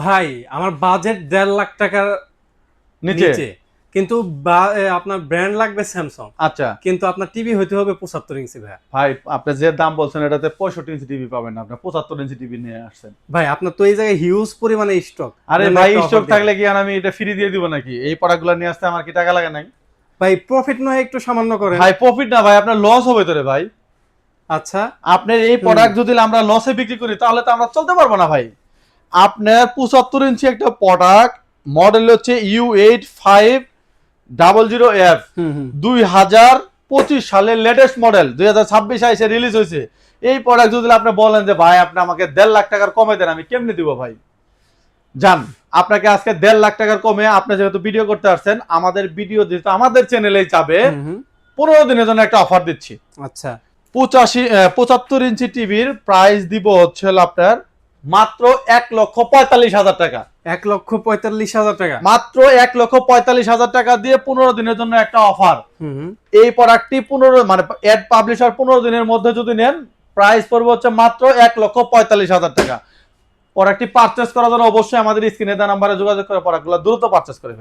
ভাই আমার বাজেট 1.5 লাখ টাকার নিচে। নিচে, কিন্তু আপনার ব্র্যান্ড লাগবে স্যামসাং, আচ্ছা কিন্তু আপনার টিভি হইতে হবে 75 ইঞ্চি ভাই। ভাই, আপনি যে দাম বলছেন এটাতে 65 ইঞ্চি টিভি পাবেন না, আপনি 75 ইঞ্চি টিভি নিয়ে আসছেন। ভাই আপনার তো এই জায়গায় হিউজ পরিমাণে স্টক। আরে ভাই, স্টক থাকলে কি আর আমি এটা ফ্রি দিয়ে দিব নাকি? এই প্রোডাক্টগুলো নিয়ে আসতে আমার কি টাকা লাগে নাই? ভাই প্রফিট নয় একটু সামান্য করেন। ভাই প্রফিট না ভাই, আপনার লস হবে তো রে ভাই। আচ্ছা আপনার এই প্রোডাক্ট যদি আমরা লসে বিক্রি করি তাহলে তো আমরা চলতে পারবো না ভাই। আপনার 75 ইঞ্চি একটা প্রোডাক্ট, মডেল হচ্ছে U8500F, 2025 সালের লেটেস্ট মডেল, 2026 এসে রিলিজ হয়েছে। এই প্রোডাক্ট যদি আপনি বলেন যে ভাই আপনি আমাকে 1.5 লাখ টাকার কমে দেন, আমি কেমনে দিব ভাই? জান, আপনাকে আজকে 1.5 লাখ টাকার কমে, আপনি যেহেতু ভিডিও করতে আসছেন, আমাদের ভিডিও যেহেতু আমাদের চ্যানেলেই যাবে, 15 দিনের জন্য একটা অফার দিচ্ছি। আচ্ছা 75 ইঞ্চি টিভির প্রাইস দিব হচ্ছে আপনার মাত্র 1,45,000 টাকা। 1,45,000 টাকা মাত্র 1,45,000 টাকা দিয়ে 15 দিনের জন্য একটা অফার। এই প্রোডাক্টটি 15 মানে অ্যাড পাবলিশার 15 দিনের মধ্যে যদি নেন, প্রাইস পড়বে হচ্ছে মাত্র 1,45,000 টাকা। প্রোডাক্টটি পারচেজ করার জন্য অবশ্যই আমাদের স্ক্রিনে দেওয়া নাম্বারে যোগাযোগ করে প্রোডাক্টগুলো দ্রুত পারচেজ করে ফেলুন।